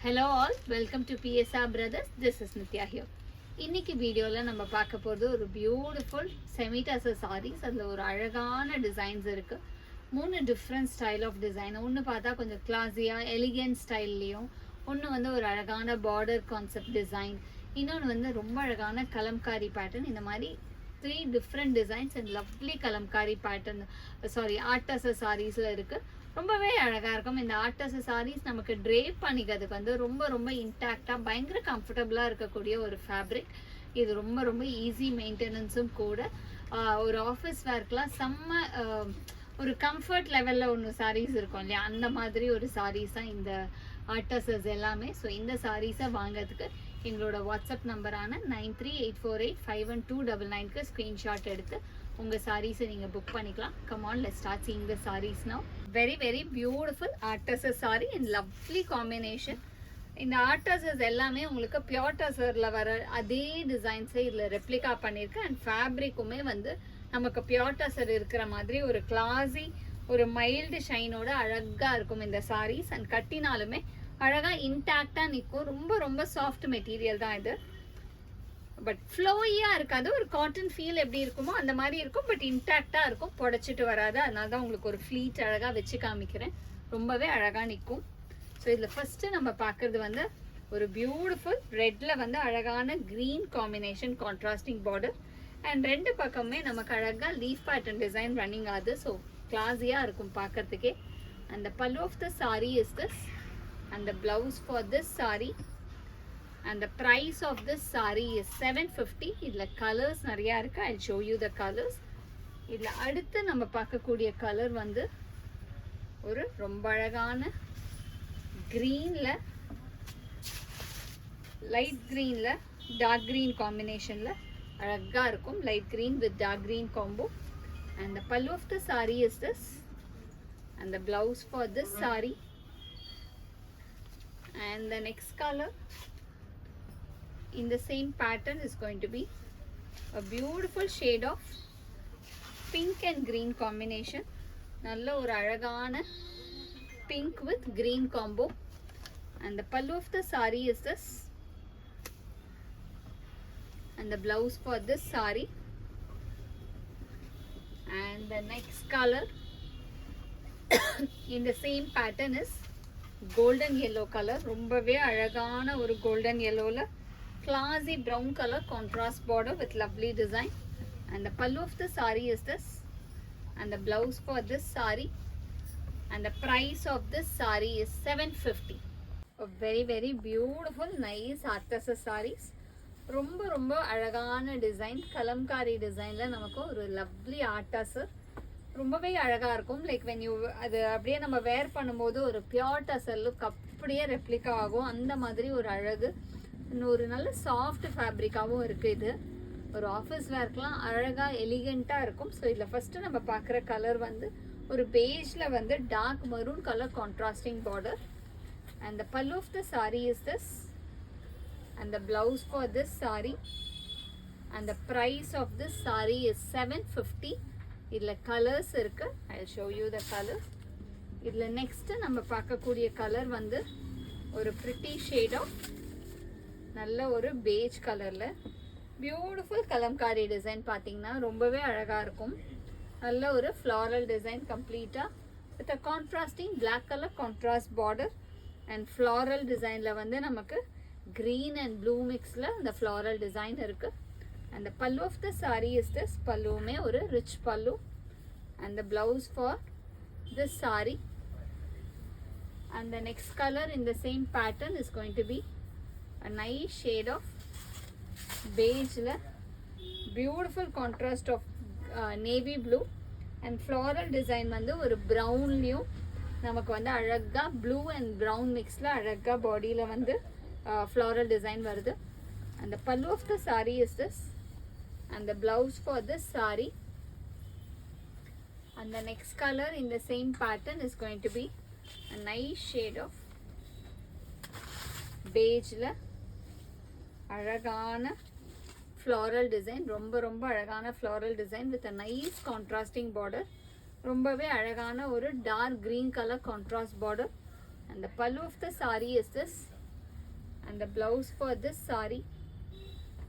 Hello all, welcome to PSR Brothers. This is Nitya here. இன்னைக்கு வீடியோல நம்ம பார்க்க போறது ஒரு பியூட்டிஃபுல் செமி டசர் sarees. அதுல ஒரு அழகான டிசைன்ஸ் இருக்கு. மூணு டிஃபரண்ட் ஸ்டைல் ஆஃப் டிசைன். ஒன்னு பார்த்தா கொஞ்சம் கிளாஸியா எலிகன்ட் ஸ்டைல்லயும், ஒன்னு வந்து ஒரு அழகான பார்டர் கான்செப்ட் டிசைன், இன்னொன்னு வந்து ரொம்ப அழகான கலம்காரி பேட்டர்ன். இந்த மாதிரி 3 different designs and lovely kalamkari pattern art tussar sareesல இருக்கு. ரொம்பவே அழகா இருக்கும். இந்த ஆர்ட் டசர் sarees நமக்கு ட்ரேப் பண்ணிக்கிறதுக்கு வந்து ரொம்ப ரொம்ப இன்டாக்டா பயங்கர கம்ஃபர்டபுளா இருக்கக்கூடிய ஒரு ஃபேப்ரிக். இது ரொம்ப ரொம்ப ஈஸி மெயின்டெனன்ஸும் கூட. ஒரு ஆஃபீஸ் வேர்க்கெலாம் செம்ம ஒரு கம்ஃபர்ட் லெவலில் ஒன்று sarees இருக்கும் இல்லையா, அந்த மாதிரி ஒரு sarees தான் இந்த ஆர்ட் டசர்ஸ் எல்லாமே. ஸோ இந்த sareesஸை வாங்கிறதுக்கு எங்களோட வாட்ஸ்அப் நம்பரான 9384851299க்கு ஸ்க்ரீன்ஷாட் எடுத்து உங்கள் சாரீஸை நீங்கள் புக் பண்ணிக்கலாம். Come on, let's start seeing the sarees now. Very very beautiful art tussar saree and lovely combination. இந்த ஆர்ட் டசர்ஸ் எல்லாமே உங்களுக்கு பியோர் டசரில் வர அதே டிசைன்ஸே இதில் ரெப்ளிகா பண்ணியிருக்கு. அண்ட் ஃபேப்ரிக்குமே வந்து நமக்கு பியோர் டசர் இருக்கிற மாதிரி ஒரு கிளாஸி ஒரு மைல்டு ஷைனோட அழகாக இருக்கும் இந்த sarees. அண்ட் கட்டினாலுமே அழகாக இன்டாக்டாக நிற்கும். ரொம்ப ரொம்ப சாஃப்ட் மெட்டீரியல் தான் இது. பட் ஃப்ளோயியாக இருக்காது. ஒரு காட்டன் ஃபீல் எப்படி இருக்குமோ அந்த மாதிரி இருக்கும். பட் இன்டாக்டாக இருக்கும், புடச்சிட்டு வராது. அதனால தான் உங்களுக்கு ஒரு ஃப்ளீட் அழகாக வச்சு காமிக்கிறேன். ரொம்பவே அழகாக நிற்கும். ஸோ இதில் ஃபஸ்ட்டு நம்ம பார்க்குறது வந்து ஒரு பியூட்டிஃபுல் ரெட்டில் வந்து அழகான green combination contrasting border. And ரெண்டு பக்கமே நமக்கு அழகாக லீஃப் பேட்டர்ன் டிசைன் ரன்னிங் ஆகுது. ஸோ கிளாஸியாக இருக்கும் பார்க்கறதுக்கே. And the pallu of the saree is this. And the blouse for this saree and the price of this saree is 750. இதுல colors நிறைய இருக்கு. I'll show you the colors. இதுல அடுத்து நம்ம பார்க்கக்கூடிய கலர் வந்து ஒரு ரொம்ப அழகான greenல light greenல dark green combinationல அழகா இருக்கும். light green with dark green combo. And the pallu of the saree is this. And the blouse for this saree. And the next color in the same pattern is going to be a beautiful shade of pink and green combination. Nalla or alagana pink with green combo. And the pallu of the saree is this. And the blouse for this saree. And the next color in the same pattern is golden yellow color. ரொம்பவே அழகான ஒரு golden yellowல classy brown color contrast border with lovely design. And the pallu of the saree is this. And the blouse for this saree. And the price of this saree is 750. A very very beautiful nice art tussar sarees. ரொம்ப ரொம்ப அழகான design Kalamkari டிசைன்ல நமக்கு ஒரு lovely art tussar ரொம்பவே அழகாக இருக்கும். Like when you அது அப்படியே நம்ம வேர் பண்ணும்போது ஒரு பியோர் டசர் லுக் அப்படியே ரெப்ளிகா ஆகும். அந்த மாதிரி ஒரு அழகு. ஒரு நல்ல சாஃப்ட் ஃபேப்ரிக்காகவும் இருக்குது. இது ஒரு ஆஃபீஸ் வேர்க்கெலாம் அழகாக எலிகண்ட்டாக இருக்கும். ஸோ இதில் ஃபஸ்ட்டு நம்ம பார்க்குற கலர் வந்து ஒரு பேஜில் வந்து dark maroon colour contrasting border. And the pallu of the saree is this. And the blouse for this saree. And the price of this saree is 750. இதில் கலர்ஸ் இருக்குது. I show you the colours. இதில் next நம்ம பார்க்கக்கூடிய கலர் வந்து ஒரு pretty shade of நல்ல ஒரு பேஜ் கலரில் பியூட்டிஃபுல் கலம்காரி டிசைன். பார்த்தீங்கன்னா ரொம்பவே அழகாக இருக்கும். நல்ல ஒரு ஃப்ளாரல் டிசைன் கம்ப்ளீட்டாக with a contrasting black colour contrast border. And floral டிசைனில் வந்து நமக்கு க்ரீன் அண்ட் ப்ளூ மிக்ஸில் இந்த ஃப்ளாரல் டிசைன் இருக்குது. And the pallu of the saree is this. Pallu mein oru rich pallu. And the blouse for this saree. And the next color in the same pattern is going to be a nice shade of beige la beautiful contrast of navy blue. And floral design vandu oru brown liyum namakku vandu alaga blue and brown mix la alaga body la vandu floral design varudhu. And the pallu of the saree is this. And the blouse for this saree. And the next color in the same pattern is going to be a nice shade of beige la alagana floral design. romba romba alagana floral design with a nice contrasting border. ரொம்பவே அழகான ஒரு dark green color contrast border. And the pallu of the saree is this. and the blouse for this saree,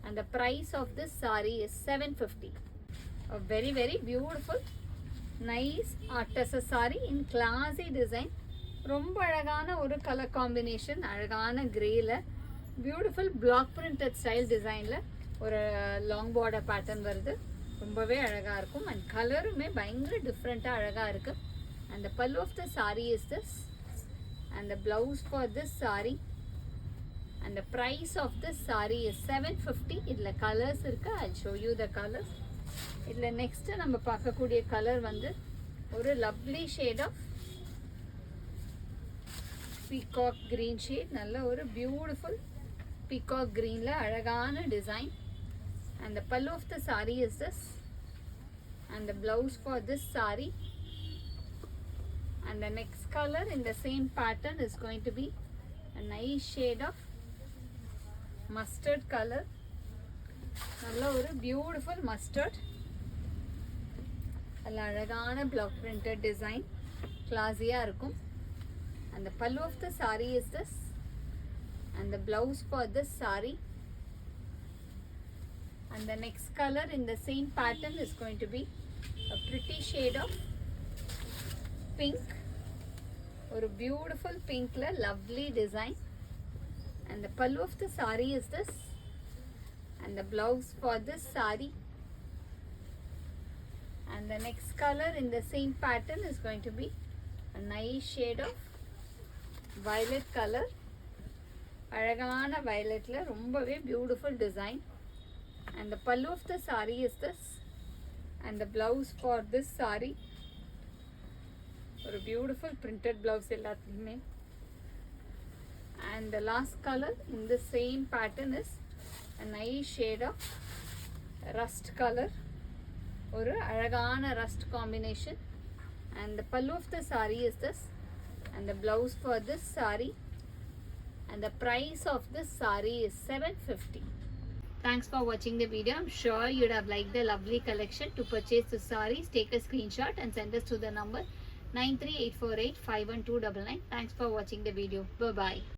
and the price of this saree is 750. A very very beautiful nice artisan saree in classy design. ரொம்ப அழகான ஒரு colour combination, அழகான கிரேல beautiful black printed style டிசைனில் ஒரு long border pattern வருது. ரொம்பவே அழகாக இருக்கும் அண்ட் கலருமே பயங்கர டிஃப்ரெண்ட்டாக அழகாக இருக்குது. And the pallu of the sari is this and the blouse for this sari and the price of this sari is 750. இதில் கலர்ஸ் இருக்குது. I show you the colours. இதில் நெக்ஸ்ட்டு நம்ம பார்க்கக்கூடிய கலர் வந்து ஒரு lovely shade of peacock green shade. நல்ல ஒரு பியூட்டிஃபுல் பீகாக் கிரீனில் அழகான design. And the pallu of the sari is this and the blouse for this sari and the next colour in the same pattern is going to be a nice shade of mustard color. நல்ல ஒரு beautiful mustard, நல்ல அழகான black printed design, கிளாஸியாக இருக்கும். And the pallu of the saree is this and the blouse for this saree and the next color in the same pattern is going to be a pretty shade of pink, or a beautiful pink la lovely design. And the pallu of the saree is this and the blouse for this saree and the next color in the same pattern is going to be a nice shade of violet color. அழகான violetல ரொம்பவே beautiful design. And the pallu of the saree is this and the blouse for this saree ஒரு beautiful printed blouse எல்லாத்துலயுமே. And the last color in the same pattern is a nice shade of rust color, ஒரு அழகான rust combination. And the pallu of the saree is this and the blouse for this saree and the price of this saree is 750. Thanks for watching the video. I'm sure you'd have liked the lovely collection. To purchase the sarees, take a screenshot and send us to the number 93848 51299. Thanks for watching the video. Bye bye.